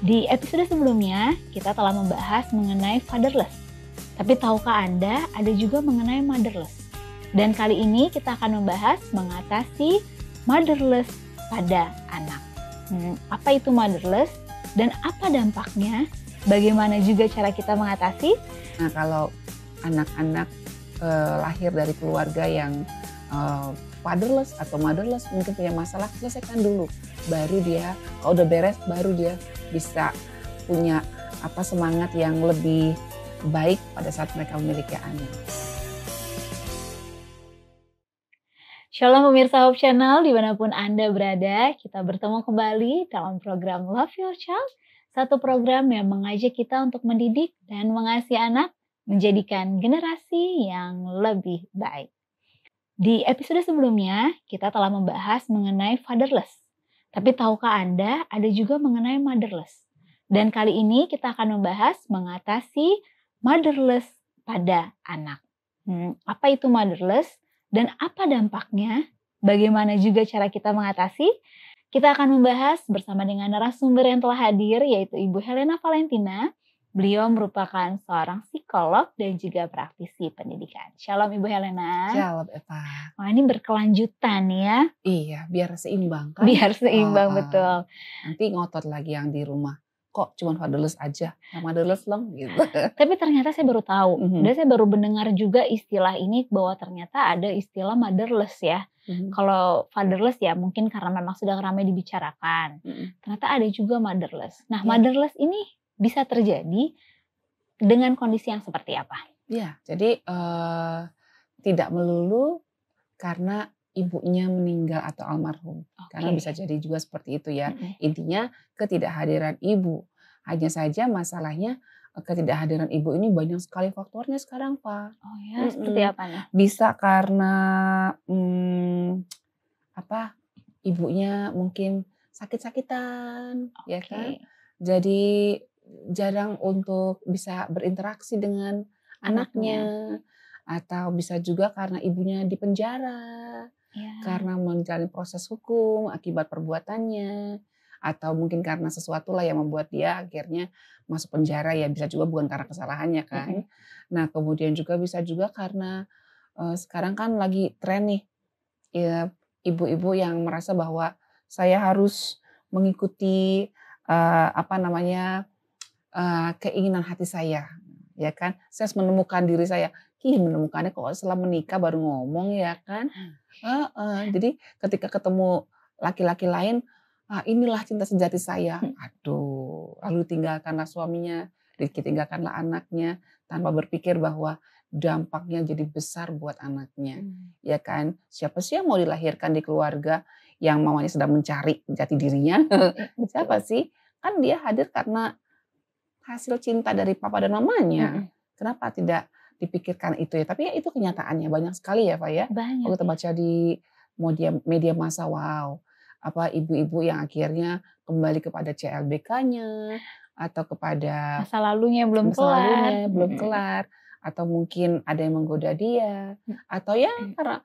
Di episode sebelumnya, kita telah membahas mengenai fatherless. Tapi tahukah Anda, ada juga mengenai motherless. Dan kali ini kita akan membahas mengatasi motherless pada anak. Apa itu motherless dan apa dampaknya? Bagaimana juga cara kita mengatasi? Nah, kalau anak-anak lahir dari keluarga yang fatherless atau motherless, mungkin punya masalah, selesaikan dulu. Baru dia, kalau udah beres, baru dia bisa punya semangat yang lebih baik pada saat mereka memiliki anak. Shalom pemirsa Hope Channel, dimanapun Anda berada, kita bertemu kembali dalam program Love Your Child, satu program yang mengajak kita untuk mendidik dan mengasihi anak, menjadikan generasi yang lebih baik. Di episode sebelumnya, kita telah membahas mengenai fatherless. Tapi tahukah Anda, ada juga mengenai motherless. Dan kali ini kita akan membahas mengatasi motherless pada anak. Apa itu motherless dan apa dampaknya? Bagaimana juga cara kita mengatasi? Kita akan membahas bersama dengan narasumber yang telah hadir, yaitu Ibu Helena Valentina. Beliau merupakan seorang psikolog dan juga praktisi pendidikan. Shalom Ibu Helena. Shalom Eva. Wah, ini berkelanjutan ya. Iya, biar seimbang kan. Biar seimbang, betul. Nanti ngotot lagi yang di rumah. Kok cuma fatherless aja, yang motherless dong gitu. Tapi ternyata saya baru tahu, dan saya baru mendengar juga istilah ini bahwa ternyata ada istilah motherless ya. Kalau fatherless ya mungkin karena memang sudah ramai dibicarakan. Ternyata ada juga motherless. Nah, motherless ini bisa terjadi dengan kondisi yang seperti apa? Ya, jadi tidak melulu karena ibunya meninggal atau almarhum. Karena bisa jadi juga seperti itu ya. Intinya ketidakhadiran ibu. Hanya saja masalahnya ketidakhadiran ibu ini banyak sekali faktornya sekarang, Pak. Oh ya, seperti apa nih? Bisa karena ibunya mungkin sakit-sakitan, ya kan? Jadi jarang untuk bisa berinteraksi dengan anaknya. Atau bisa juga karena ibunya di penjara, karena menjalani proses hukum akibat perbuatannya, atau mungkin karena sesuatu lah yang membuat dia akhirnya masuk penjara, ya bisa juga bukan karena kesalahannya kan. Nah, kemudian juga bisa juga karena sekarang kan lagi tren nih, ya, ibu-ibu yang merasa bahwa saya harus mengikuti keinginan hati saya, ya kan. Saya harus menemukan diri saya. Menemukannya kok setelah menikah baru ngomong, ya kan. Jadi ketika ketemu laki-laki lain, inilah cinta sejati saya. Aduh, lalu tinggalkanlah suaminya, ditinggalkanlah anaknya, tanpa berpikir bahwa dampaknya jadi besar buat anaknya, ya kan. Siapa sih yang mau dilahirkan di keluarga yang mamanya sedang mencari jati dirinya? Siapa sih? Kan dia hadir karena hasil cinta dari papa dan mamanya. Kenapa tidak dipikirkan itu ya? Tapi ya itu kenyataannya banyak sekali ya, Pak ya. Kalau kita baca di media massa, wow, ibu-ibu yang akhirnya kembali kepada CLBK-nya atau kepada masa lalunya belum kelar, atau mungkin ada yang menggoda dia, atau ya karena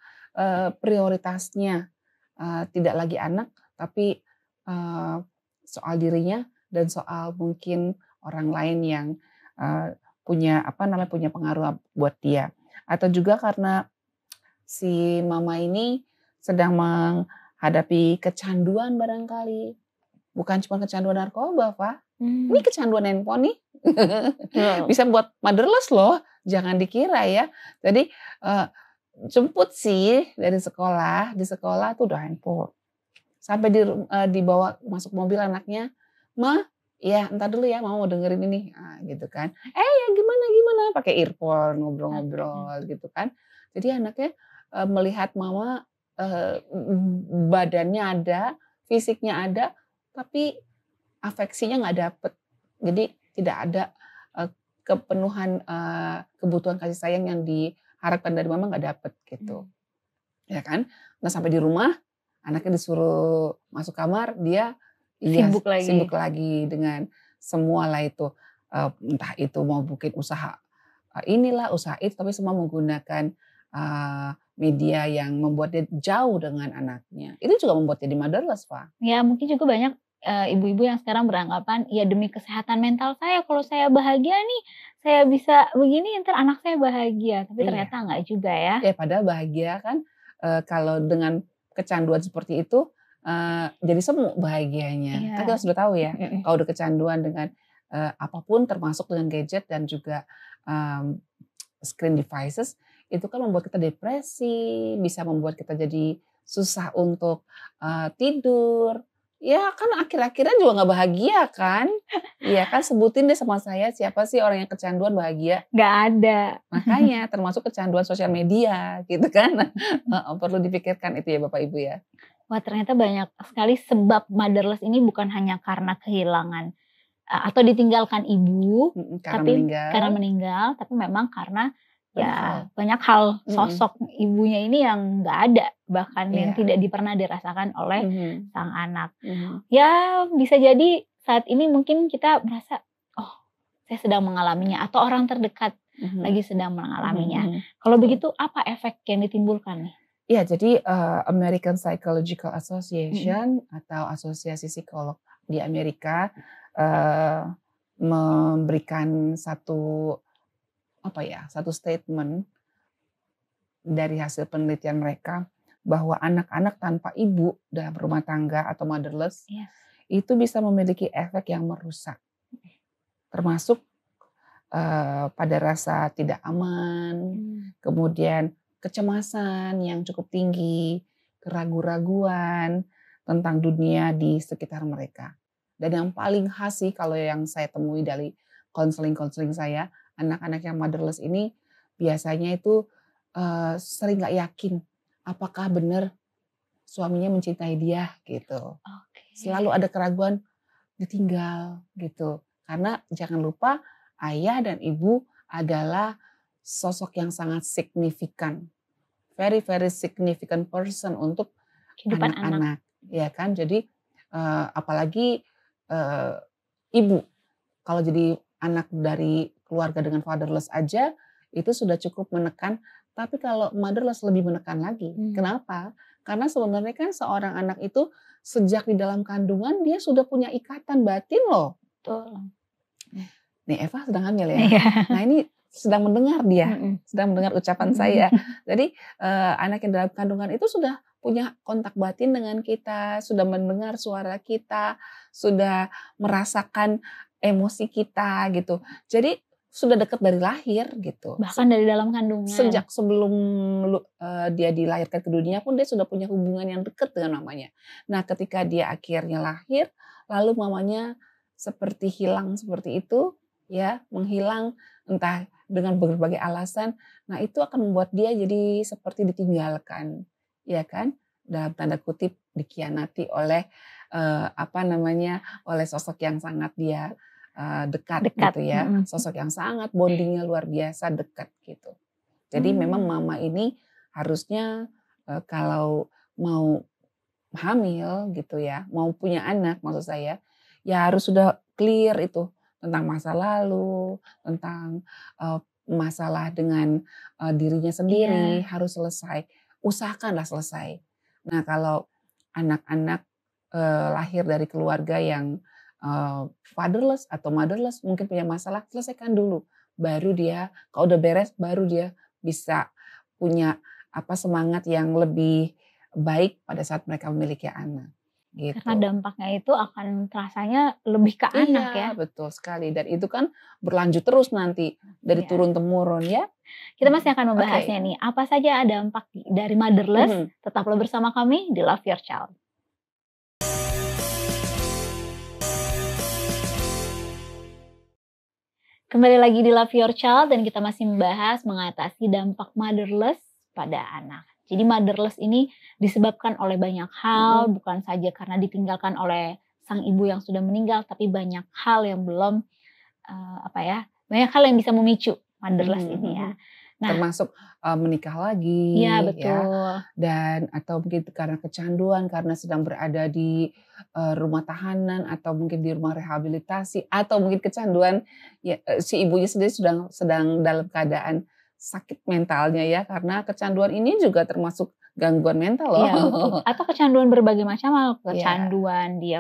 prioritasnya tidak lagi anak, tapi soal dirinya dan soal mungkin orang lain yang punya pengaruh buat dia. Atau juga karena si mama ini sedang menghadapi kecanduan barangkali. Bukan cuma kecanduan narkoba, Pak. Ini kecanduan handphone nih. Bisa buat motherless loh. Jangan dikira ya. Jadi jemput sih dari sekolah. Di sekolah tuh udah handphone. Sampai dibawa masuk mobil anaknya. Ma, ya entar dulu ya, mama mau dengerin ini, gitu kan. Ya gimana, pakai earphone, ngobrol-ngobrol gitu kan. Jadi anaknya melihat mama badannya ada, fisiknya ada, tapi afeksinya nggak dapet. Jadi tidak ada kepenuhan kebutuhan kasih sayang yang diharapkan dari mama, nggak dapet gitu, ya kan. Nah, sampai di rumah anaknya disuruh masuk kamar, dia sibuk lagi dengan semua lah itu, entah itu mau bikin usaha inilah, usaha itu, tapi semua menggunakan media yang membuat dia jauh dengan anaknya. Itu juga membuat dia motherless, Pak. Ya, mungkin juga banyak ibu-ibu yang sekarang beranggapan, ya demi kesehatan mental saya, kalau saya bahagia nih, saya bisa begini, entar anak saya bahagia. Tapi Iya. ternyata enggak juga ya. Ya padahal bahagia kan, kalau dengan kecanduan seperti itu, jadi semu bahagianya. Kan kita Iya. sudah tahu ya, Mhm. kalau udah kecanduan dengan, apa termasuk dengan gadget dan juga, mmm, screen devices, itu kan membuat kita depresi, bisa membuat kita jadi susah untuk, tidur. Ya kan akhir-akhirnya juga nggak bahagia kan? Iya kan, sebutin deh sama saya siapa sih orang yang kecanduan bahagia? Nggak ada. Makanya termasuk kecanduan sosial media gitu kan. Heeh, perlu dipikirkan itu ya Bapak Ibu ya. Wah, ternyata banyak sekali sebab motherless ini bukan hanya karena kehilangan, atau ditinggalkan ibu, Karena tapi meninggal, karena meninggal, tapi memang karena banyak hal. ya banyak hal Mhm, sosok ibunya ini yang nggak ada, bahkan yang iya. tidak pernah dirasakan oleh Mhm, sang anak. mhm, Ya bisa jadi saat ini mungkin kita merasa, "Oh, saya sedang mengalaminya," atau orang terdekat mhm, lagi sedang mhm, mengalaminya. mhm, Kalau betul. begitu apa efek yang ditimbulkan nih? Iya jadi, American Psychological Mhm, Association atau Asosiasi Psikolog di Amerika, eee, memberikan satu, apa ya, satu statement dari hasil penelitian mereka, bahwa anak-anak tanpa ibu dalam rumah tangga atau motherless, iya. itu bisa memiliki efek yang merusak, termasuk, pada rasa tidak aman, Mmm, kemudian kecemasan yang cukup tinggi, keraguan-raguan tentang dunia di sekitar mereka. Dan yang paling khas sih kalau yang saya temui dari konseling-konseling saya, anak-anak yang motherless ini biasanya itu, sering nggak yakin apakah benar suaminya mencintai dia gitu. oke. Selalu ada keraguan ditinggal gitu. Karena jangan lupa ayah dan ibu adalah sosok yang sangat signifikan, very very significant person untuk Kehidupan anak. anak-anak, ya kan. Jadi, apalagi, eee, ibu kalau jadi anak dari keluarga dengan fatherless aja, itu sudah cukup menekan, tapi kalau motherless lebih menekan lagi. Mmm, Kenapa? Karena sebenarnya kan seorang anak itu sejak di dalam kandungan dia sudah punya ikatan batin loh. betul. Mmm, Nih Eva sedang hamil ya. iya. Nah ini sedang mendengar dia, Mhm. sedang mendengar ucapan saya. Jadi, anak yang dalam kandungan itu sudah punya kontak batin dengan kita, sudah mendengar suara kita, sudah merasakan emosi kita gitu. Jadi sudah dekat dari lahir gitu. Bahkan dari dalam kandungan. Sejak sebelum dia dilahirkan ke dunia pun dia sudah punya hubungan yang dekat dengan mamanya. Nah ketika dia akhirnya lahir, lalu mamanya seperti hilang seperti itu, ya menghilang entah dengan berbagai alasan, nah itu akan membuat dia jadi seperti ditinggalkan, ya kan? Dalam tanda kutip dikhianati oleh, apa namanya, oleh sosok yang sangat dia, dekat Dekat, gitu ya, mhm. sosok yang sangat bonding-nya luar biasa dekat gitu. Jadi memang Mmm, mama ini harusnya, kalau mau hamil gitu ya, mau punya anak maksud saya, ya harus sudah clear itu tentang masa lalu, tentang, masalah dengan, dirinya sendiri iya, harus selesai, usahakanlah selesai. Nah kalau anak-anak, lahir dari keluarga yang, fatherless atau motherless mungkin punya masalah, selesaikan dulu, baru dia kalau udah beres, baru dia bisa punya apa, semangat yang lebih baik pada saat mereka memiliki anak, karena gitu. dampaknya itu akan terasanya lebih ke anak ya. Iya, betul sekali dan itu kan berlanjut terus nanti dari Iya. turun-temurun ya. Kita masih akan Oke, membahasnya nih, apa saja dampak dari motherless? mhm. Tetaplah bersama kami di Love Your Child. Kembali lagi di Love Your Child dan kita masih membahas mengatasi dampak motherless pada anak. Jadi motherless ini disebabkan oleh banyak hal, Mhm, bukan saja karena ditinggalkan oleh sang ibu yang sudah meninggal, tapi banyak hal yang belum, apa ya, banyak hal yang bisa memicu mhm, motherless ini mhm. ya. Nah, Termasuk, menikah iya lagi ya betul. dan atau mungkin karena kecanduan, karena sedang berada di, rumah tahanan atau mungkin di rumah rehabilitasi atau mungkin kecanduan ya, si ibunya sendiri sedang sedang dalam keadaan sakit mentalnya ya, karena kecanduan ini juga termasuk gangguan mental loh. Iya betul. Atau kecanduan berbagai macam hal, Iya. kecanduan dia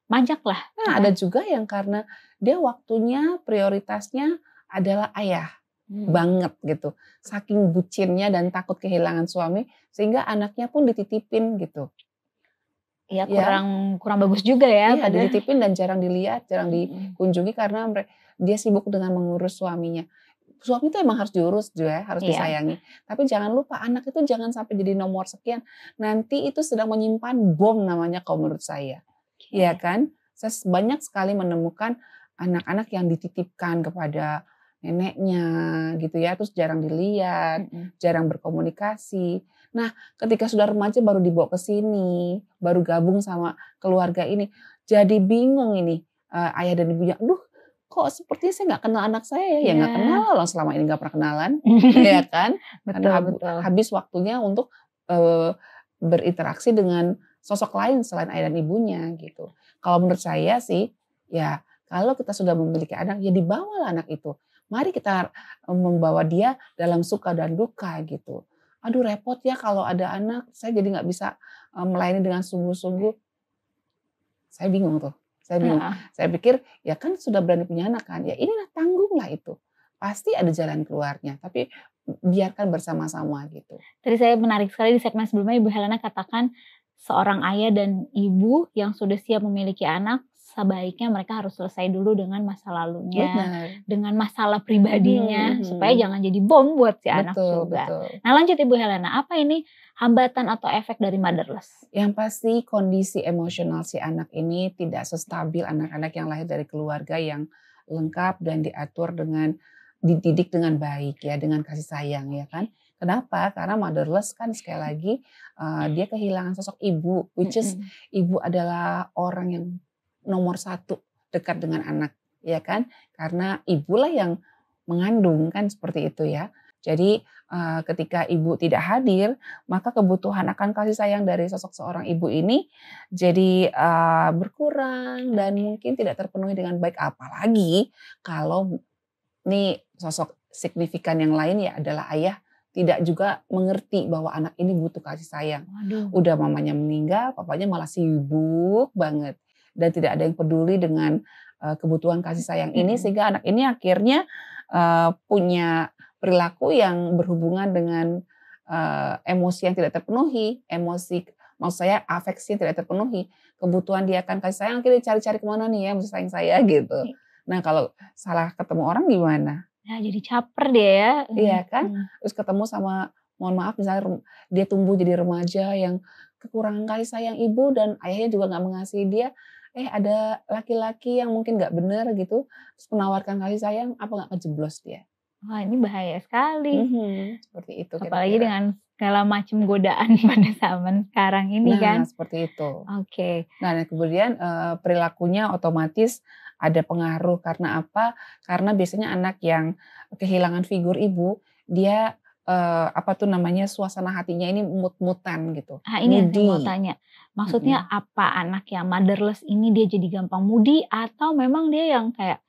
majak lah. Nah, ada juga yang karena dia waktunya prioritasnya adalah ayah banget gitu. Saking bucinnya dan takut kehilangan suami sehingga anaknya pun dititipin gitu. Ya Ya, kurang bagus juga ya iya padahal. dititipin dan jarang dilihat, jarang dikunjungi karena dia sibuk dengan mengurus suaminya. Suami itu emang harus diurus juga, harus Iya. disayangi. Tapi jangan lupa anak itu jangan sampai jadi nomor sekian. Nanti itu sedang menyimpan bom namanya kalau menurut saya. Iya kan? Saya banyak sekali menemukan anak-anak yang dititipkan kepada neneknya gitu ya, terus jarang dilihat, jarang berkomunikasi. Nah, ketika sudah remaja baru dibawa ke sini, baru gabung sama keluarga ini, jadi bingung ini ayah dan ibunya. Aduh, kok sepertinya saya nggak kenal anak saya ya? Ya nggak kenal loh, selama ini nggak pernah kenalan, ya kan? Karena Betul. habis waktunya untuk berinteraksi dengan sosok lain selain ayah dan ibunya gitu. Kalau menurut saya sih, ya kalau kita sudah memiliki anak, ya dibawalah anak itu. Mari kita membawa dia dalam suka dan duka gitu. Aduh repot ya kalau ada anak, saya jadi nggak bisa melayani dengan sungguh-sungguh. Saya bingung tuh, saya bingung. Saya pikir ya kan sudah berani punya anak kan, ya inilah tanggunglah itu. Pasti ada jalan keluarnya, tapi biarkan bersama-sama gitu. Tadi saya menarik sekali di segmen sebelumnya Ibu Helena katakan seorang ayah dan ibu yang sudah siap memiliki anak, sebaiknya mereka harus selesai dulu dengan masa lalunya, dengan masalah pribadinya, supaya jangan jadi bom buat si anak juga. Betul. Nah lanjut Ibu Helena, apa ini hambatan atau efek dari motherless? Yang pasti kondisi emosional si anak ini tidak sestabil anak-anak yang lahir dari keluarga yang lengkap dan dididik dengan baik ya, dengan kasih sayang ya kan. Kenapa? Karena motherless kan sekali lagi dia kehilangan sosok ibu, which is ibu adalah orang yang nomor satu dekat dengan anak, ya kan? Karena ibulah yang mengandung kan seperti itu ya. Jadi ketika ibu tidak hadir, maka kebutuhan akan kasih sayang dari sosok seorang ibu ini jadi berkurang dan mungkin tidak terpenuhi dengan baik. Apalagi kalau nih sosok signifikan yang lain ya adalah ayah tidak juga mengerti bahwa anak ini butuh kasih sayang. Udah mamanya meninggal, papanya malah sibuk banget. Dan tidak ada yang peduli dengan kebutuhan kasih sayang ini sehingga anak ini akhirnya punya perilaku yang berhubungan dengan emosi yang tidak terpenuhi, maksud saya afeksi yang tidak terpenuhi, kebutuhan dia akan kasih sayang akhirnya cari-cari kemana nih ya mesti sayang saya gitu. Nah kalau salah ketemu orang gimana? Ya jadi caper dia ya. Iya kan? Terus ketemu sama, mohon maaf misalnya dia tumbuh jadi remaja yang kekurangan kasih sayang ibu dan ayahnya juga gak mengasihi dia. Ada laki-laki yang mungkin gak benar gitu, terus menawarkan kasih sayang, apa gak kejeblos dia? Wah ini bahaya sekali. Seperti itu. Apalagi dengan segala macam godaan pada zaman sekarang ini kan. Nah seperti itu. Oke. Nah kemudian perilakunya otomatis ada pengaruh karena apa? Karena biasanya anak yang kehilangan figur ibu, dia suasana hatinya ini mut-mutan gitu. Ini yang saya mau tanya. Maksudnya apa anak yang motherless ini dia jadi gampang moody atau memang dia yang kayak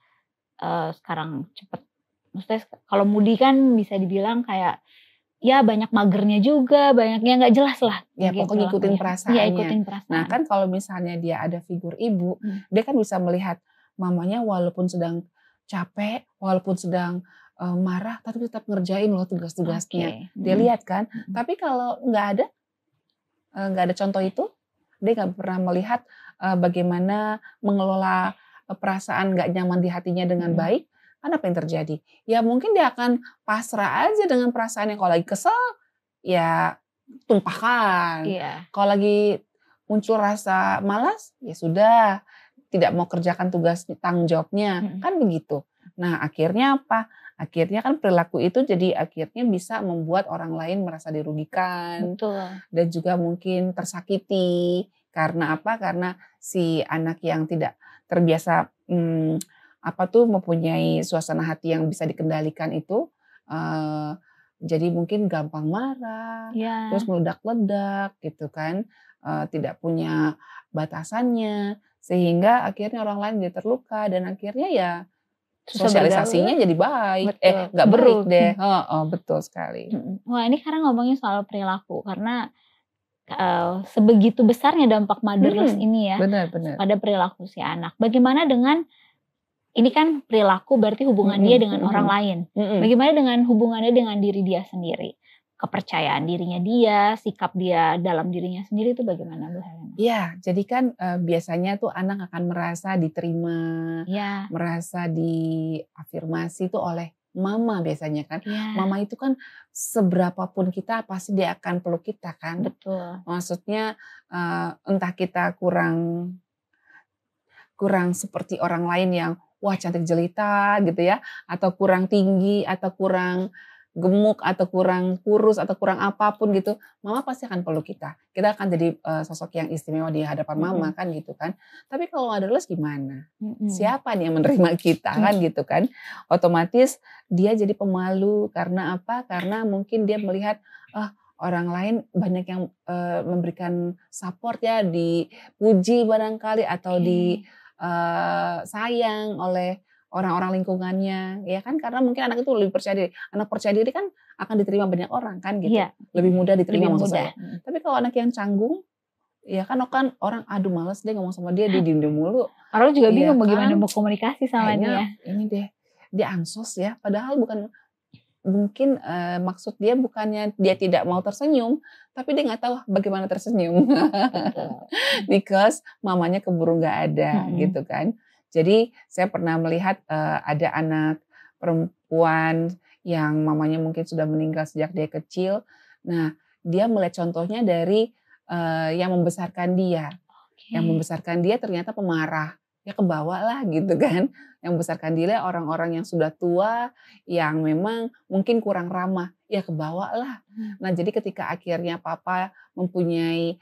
sekarang cepet. Maksudnya kalau moody kan bisa dibilang kayak ya banyak magernya juga, banyaknya nggak jelas lah. Ya pokoknya ikutin perasaannya. Ya, ikutin perasaan. Nah kan kalau misalnya dia ada figur ibu, dia kan bisa melihat mamanya walaupun sedang capek, walaupun sedang marah, tapi tetap ngerjain loh tugas-tugasnya. Dia lihat kan. Tapi kalau nggak ada contoh itu, dia nggak pernah melihat bagaimana mengelola perasaan nggak nyaman di hatinya dengan baik. Kan apa yang terjadi? Ya mungkin dia akan pasrah aja dengan perasaannya. Kalau lagi kesel, ya tumpahkan. Kalau lagi muncul rasa malas, ya sudah. Tidak mau kerjakan tugas tanggung jawabnya. Kan begitu. Nah akhirnya apa? Akhirnya kan perilaku itu jadi akhirnya bisa membuat orang lain merasa dirugikan. Betul. Dan juga mungkin tersakiti. Karena apa? Karena si anak yang tidak terbiasa mempunyai suasana hati yang bisa dikendalikan itu jadi mungkin gampang marah, terus meledak-ledak gitu kan, tidak punya batasannya sehingga akhirnya orang lain jadi terluka dan akhirnya ya sosialisasinya jadi baik, nggak baik deh. Betul sekali. Wah ini karena ngomongin soal perilaku karena sebegitu besarnya dampak motherless ini ya Benar-benar. pada perilaku si anak. Bagaimana dengan ini kan perilaku berarti hubungan dia dengan orang lain. Bagaimana dengan hubungannya dengan diri dia sendiri? Kepercayaan dirinya dia, sikap dia dalam dirinya sendiri itu bagaimana Bu Helena? Ya, jadi kan biasanya tuh anak akan merasa diterima, Ya, merasa diafirmasi tuh oleh mama biasanya kan. ya, Mama itu kan seberapapun kita pasti dia akan peluk kita kan. betul. Maksudnya entah kita kurang seperti orang lain yang wah cantik jelita gitu ya, atau kurang tinggi, atau kurang gemuk, atau kurang kurus, atau kurang apapun gitu, mama pasti akan peluk kita. Kita akan jadi sosok yang istimewa di hadapan mama kan gitu kan. Tapi kalau motherless gimana? Siapa nih yang menerima kita kan gitu kan? Otomatis dia jadi pemalu karena apa? Karena mungkin dia melihat orang lain banyak yang memberikan support ya, dipuji barangkali atau sayang oleh orang-orang lingkungannya, ya kan? Karena mungkin anak itu lebih percaya diri. Anak percaya diri kan akan diterima banyak orang kan gitu. Iya. Lebih mudah diterima Lebih maksud mudah. saya. Tapi kalau anak yang canggung, ya kan orang aduh males deh ngomong sama dia diem-diem mulu. Orang juga Iya bingung bagaimana kan? mau komunikasi sama Kayaknya dia. ini deh, dia ansos ya. Padahal mungkin maksud dia bukannya dia tidak mau tersenyum, tapi dia nggak tahu bagaimana tersenyum. Because mamanya keburu nggak ada gitu kan. Jadi saya pernah melihat ada anak perempuan yang mamanya mungkin sudah meninggal sejak dia kecil. Nah, dia melihat contohnya dari yang membesarkan dia. Yang membesarkan dia ternyata pemarah. Ya kebawa lah gitu kan. Yang membesarkan dia orang-orang yang sudah tua, yang memang mungkin kurang ramah. Ya kebawa lah. Nah jadi ketika akhirnya papa mempunyai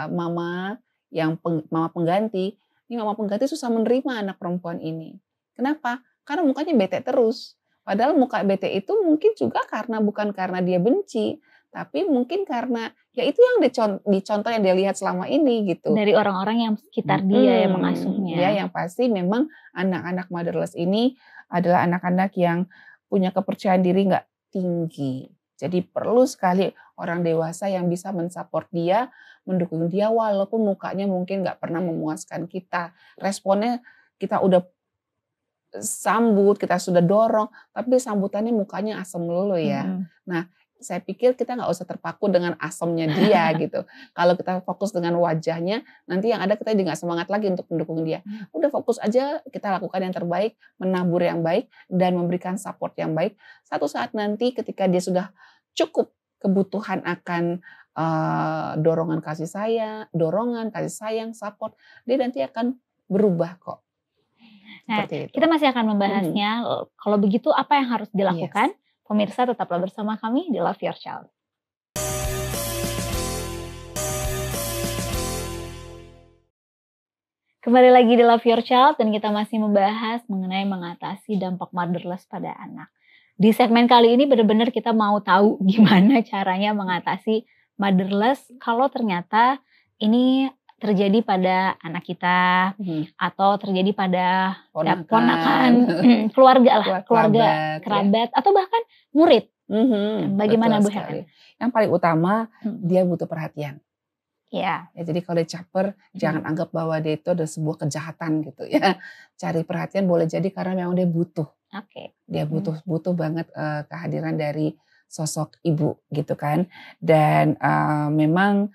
mama yang mama pengganti, ini mama pengganti susah menerima anak perempuan ini. Kenapa? Karena mukanya bete terus. Padahal muka bete itu mungkin juga bukan karena dia benci, tapi mungkin karena ya itu yang dicontoh yang dia lihat selama ini gitu. Dari orang-orang yang sekitar dia yang mengasuhnya. Ya yang pasti memang anak-anak motherless ini adalah anak-anak yang punya kepercayaan diri nggak tinggi. Jadi perlu sekali orang dewasa yang bisa mensupport dia, mendukung dia walaupun mukanya mungkin nggak pernah memuaskan kita. Responnya kita udah sambut, kita sudah dorong, tapi sambutannya mukanya asem melulu ya. Nah, saya pikir kita nggak usah terpaku dengan asemnya dia gitu. Kalau kita fokus dengan wajahnya, nanti yang ada kita juga nggak semangat lagi untuk mendukung dia. Udah fokus aja, kita lakukan yang terbaik, menabur yang baik, dan memberikan support yang baik. Satu saat nanti ketika dia sudah cukup kebutuhan akan dorongan kasih sayang, support, dia nanti akan berubah kok. Nah, kita masih akan membahasnya. Kalau begitu apa yang harus dilakukan? Pemirsa tetaplah bersama kami di Love Your Child. Kembali lagi di Love Your Child dan kita masih membahas mengenai mengatasi dampak motherless pada anak. Di segmen kali ini benar-benar kita mau tahu gimana caranya mengatasi motherless kalau ternyata ini terjadi pada anak kita atau terjadi pada ponakan, keluarga, kerabat atau bahkan murid. Bagaimana Bu Helen? Yang paling utama dia butuh perhatian. Ya, jadi kalau dia caper jangan anggap bahwa dia itu ada sebuah kejahatan gitu ya. Cari perhatian boleh jadi karena memang dia butuh. Dia butuh banget kehadiran dari sosok ibu gitu kan. Dan memang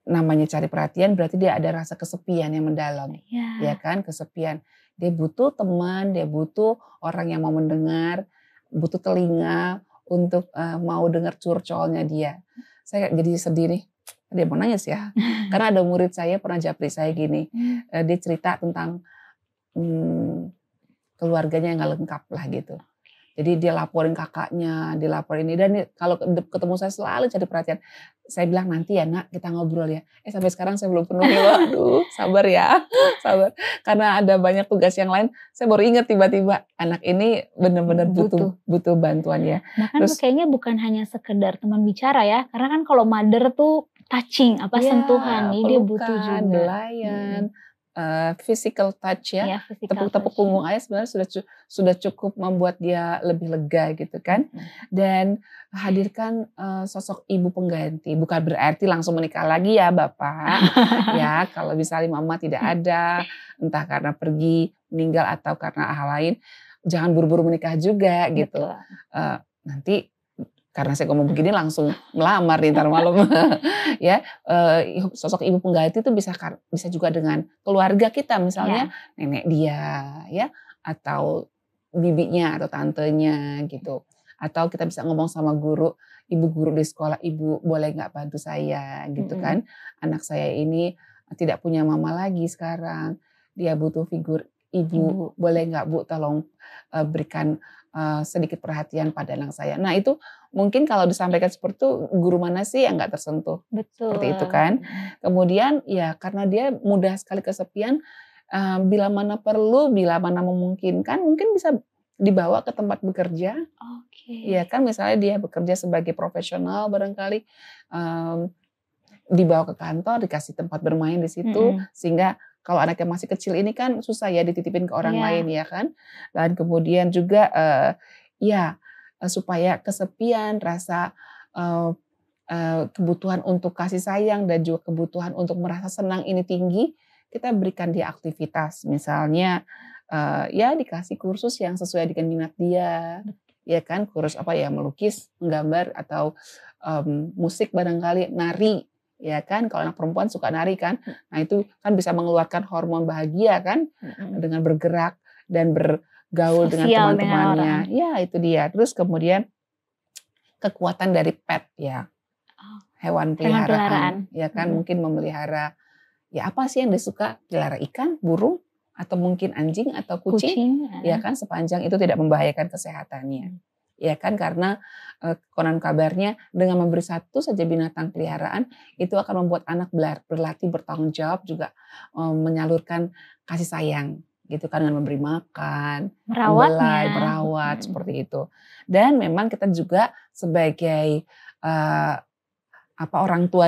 namanya cari perhatian berarti dia ada rasa kesepian yang mendalam. Ya kan, kesepian. Dia butuh teman, dia butuh orang yang mau mendengar, butuh telinga untuk mau dengar curcolnya dia. Saya jadi sedih nih. Dia mau nangis ya. Karena ada murid saya pernah japri saya gini. Dia cerita tentang keluarganya yang gak lengkap lah gitu. Jadi dia laporin kakaknya, dia laporin ini. Dan kalau ketemu saya selalu cari perhatian. Saya bilang nanti ya nak kita ngobrol ya. Sampai sekarang saya belum penuhi loh. Aduh sabar ya. Sabar. Karena ada banyak tugas yang lain. Saya baru ingat tiba-tiba anak ini benar-benar butuh bantuan ya. Nah kan terus, kayaknya bukan hanya sekedar teman bicara ya. Karena kan kalau mother tuh touching, sentuhan. Ini dia butuh juga. Belayan. physical touch ya, Ya, physical tepuk-tepuk touch. punggung aja sebenarnya sudah cukup membuat dia lebih lega gitu kan. Dan hadirkan sosok ibu pengganti, bukan berarti langsung menikah lagi ya Bapak. Ya, kalau misalnya mama tidak ada, entah karena pergi, meninggal atau karena hal lain, jangan buru-buru menikah juga gitu. Betul. Nanti karena saya ngomong begini langsung melamar nih ntar malam. Ya, sosok ibu pengganti itu bisa juga dengan keluarga kita, misalnya nenek dia ya, atau bibinya atau tantenya gitu. Atau kita bisa ngomong sama ibu guru di sekolah, "Ibu boleh nggak bantu saya?" gitu kan. "Anak saya ini tidak punya mama lagi sekarang, dia butuh figur ibu. Boleh nggak Bu tolong berikan sedikit perhatian pada anak saya." Nah itu mungkin kalau disampaikan seperti itu, guru mana sih yang nggak tersentuh? Betul. Seperti itu kan. Kemudian ya karena dia mudah sekali kesepian, bila mana perlu, bila mana memungkinkan, mungkin bisa dibawa ke tempat bekerja. Ya kan, misalnya dia bekerja sebagai profesional barangkali, dibawa ke kantor, dikasih tempat bermain di situ, sehingga kalau anaknya masih kecil ini kan susah ya dititipin ke orang lain ya kan. Dan kemudian juga supaya kesepian, rasa kebutuhan untuk kasih sayang dan juga kebutuhan untuk merasa senang ini tinggi, kita berikan dia aktivitas. Misalnya ya dikasih kursus yang sesuai dengan minat dia. Ya kan, kursus melukis, menggambar atau musik barangkali, nari. Ya kan, kalau anak perempuan suka nari kan. Nah itu kan bisa mengeluarkan hormon bahagia kan, dengan bergerak dan bergaul dengan teman-temannya. Ya itu dia. Terus kemudian kekuatan dari pet ya, hewan peliharaan. Ya kan, mungkin memelihara, ya apa sih yang disuka? Pelihara ikan, burung, atau mungkin anjing atau kucing. Ya kan, sepanjang itu tidak membahayakan kesehatannya. Ya kan, karena konon kabarnya dengan memberi satu saja binatang peliharaan itu akan membuat anak berlatih bertanggung jawab, juga menyalurkan kasih sayang gitu kan, dengan memberi makan, membelai, merawat seperti itu. Dan memang kita juga sebagai orang tua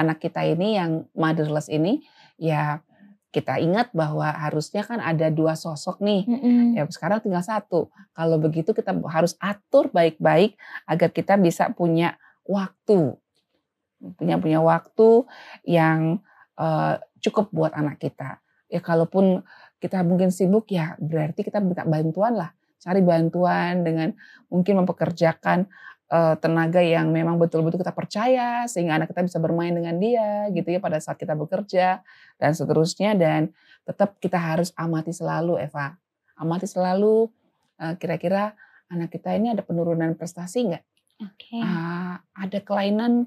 anak kita ini yang motherless ini, ya kita ingat bahwa harusnya kan ada 2 sosok nih, ya sekarang tinggal 1. Kalau begitu kita harus atur baik-baik agar kita bisa punya waktu, punya waktu yang cukup buat anak kita. Ya kalaupun kita mungkin sibuk, ya berarti kita minta bantuan lah, cari bantuan dengan mungkin mempekerjakan tenaga yang memang betul-betul kita percaya, sehingga anak kita bisa bermain dengan dia gitu ya pada saat kita bekerja dan seterusnya. Dan tetap kita harus amati selalu, Eva, amati selalu kira-kira anak kita ini ada penurunan prestasi nggak? Ada kelainan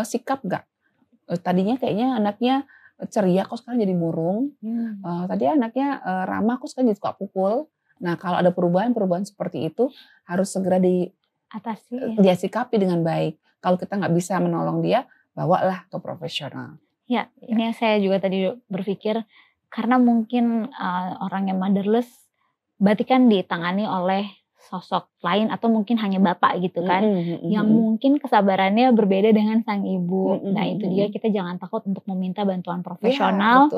sikap nggak? Tadinya kayaknya anaknya ceria, kok sekarang jadi murung. Tadi anaknya ramah, kok sekarang jadi suka pukul. Nah kalau ada perubahan seperti itu harus segera dia sikapi dengan baik. Kalau kita nggak bisa menolong dia, bawalah ke profesional. Ya, ini yang saya juga tadi berpikir, karena mungkin orang yang motherless berarti kan ditangani oleh sosok lain atau mungkin hanya bapak gitu kan, yang mungkin kesabarannya berbeda dengan sang ibu. Nah itu dia, kita jangan takut untuk meminta bantuan profesional,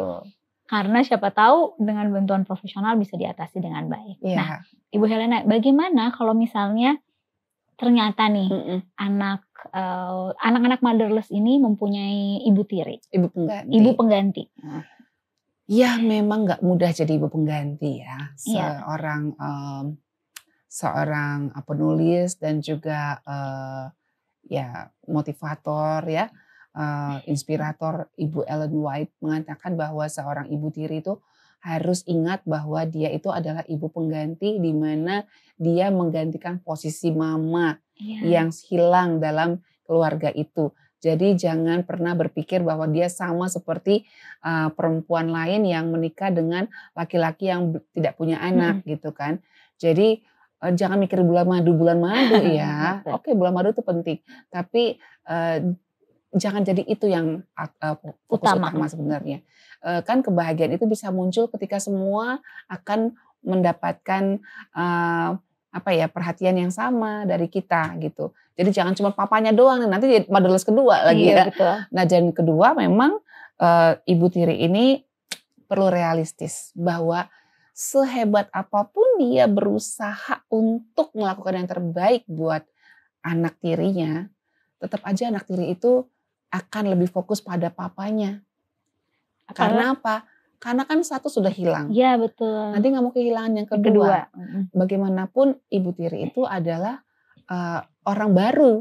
karena siapa tahu dengan bantuan profesional bisa diatasi dengan baik. Nah Ibu Helena, bagaimana kalau misalnya ternyata nih anak-anak motherless ini mempunyai ibu tiri, ibu pengganti. Ya memang nggak mudah jadi ibu pengganti ya. Seorang penulis dan juga motivator ya, inspirator Ibu Ellen White mengatakan bahwa seorang ibu tiri itu harus ingat bahwa dia itu adalah ibu pengganti, di mana dia menggantikan posisi mama yang hilang dalam keluarga itu. Jadi jangan pernah berpikir bahwa dia sama seperti perempuan lain yang menikah dengan laki-laki yang tidak punya anak gitu kan. Jadi jangan mikir bulan madu ya. Oke, bulan madu itu penting, tapi jangan jadi itu yang fokus utama sebenarnya. Kan kebahagiaan itu bisa muncul ketika semua akan mendapatkan perhatian yang sama dari kita gitu. Jadi jangan cuma papanya doang, nanti jadi motherless kedua lagi ya. Betul. Nah dan kedua memang ibu tiri ini perlu realistis bahwa sehebat apapun dia berusaha untuk melakukan yang terbaik buat anak tirinya, tetap aja anak tiri itu akan lebih fokus pada papanya. Karena apa? Karena kan satu sudah hilang. Iya betul. Nanti nggak mau kehilangan yang kedua. Bagaimanapun ibu tiri itu adalah orang baru.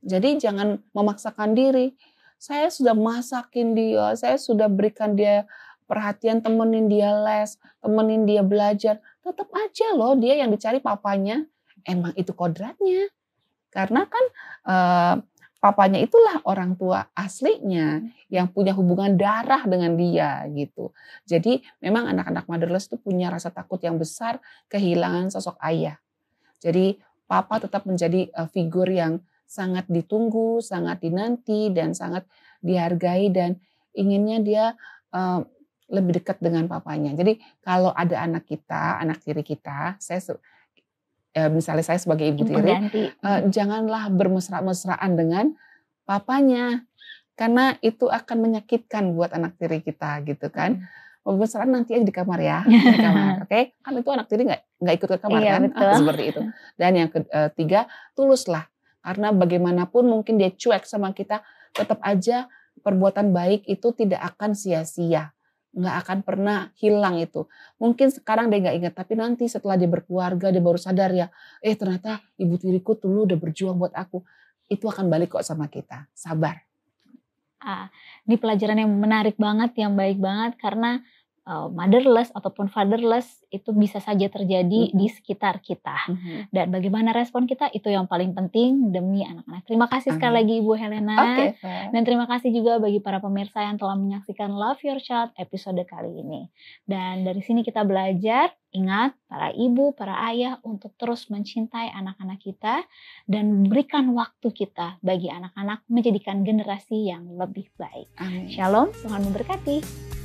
Jadi jangan memaksakan diri. Saya sudah masakin dia, saya sudah berikan dia perhatian, temenin dia les, temenin dia belajar. Tetap aja loh dia yang dicari papanya. Emang itu kodratnya. Karena kan papanya itulah orang tua aslinya yang punya hubungan darah dengan dia gitu. Jadi memang anak-anak motherless itu punya rasa takut yang besar kehilangan sosok ayah. Jadi papa tetap menjadi figur yang sangat ditunggu, sangat dinanti dan sangat dihargai dan inginnya dia lebih dekat dengan papanya. Jadi kalau ada anak kita, anak tiri kita, misalnya saya sebagai ibu tiri, janganlah bermesra-mesraan dengan papanya, karena itu akan menyakitkan buat anak tiri kita gitu kan. Bermesraan nanti aja di kamar ya, di kamar, oke? Kan itu anak tiri nggak ikut ke kamar kan, seperti itu. Dan yang ketiga, tuluslah, karena bagaimanapun mungkin dia cuek sama kita, tetap aja perbuatan baik itu tidak akan sia-sia. Nggak akan pernah hilang itu. Mungkin sekarang dia nggak ingat, tapi nanti setelah dia berkeluarga dia baru sadar ya, ternyata ibu tiriku dulu udah berjuang buat aku. Itu akan balik kok sama kita. Sabar. Ini pelajaran yang menarik banget, yang baik banget karena motherless ataupun fatherless itu bisa saja terjadi di sekitar kita. Dan bagaimana respon kita itu yang paling penting demi anak-anak. Terima kasih sekali lagi Ibu Helena. Dan terima kasih juga bagi para pemirsa yang telah menyaksikan Love Your Child episode kali ini. Dan dari sini kita belajar, ingat para ibu, para ayah untuk terus mencintai anak-anak kita dan berikan waktu kita bagi anak-anak menjadikan generasi yang lebih baik. Amin. Shalom, Tuhan memberkati.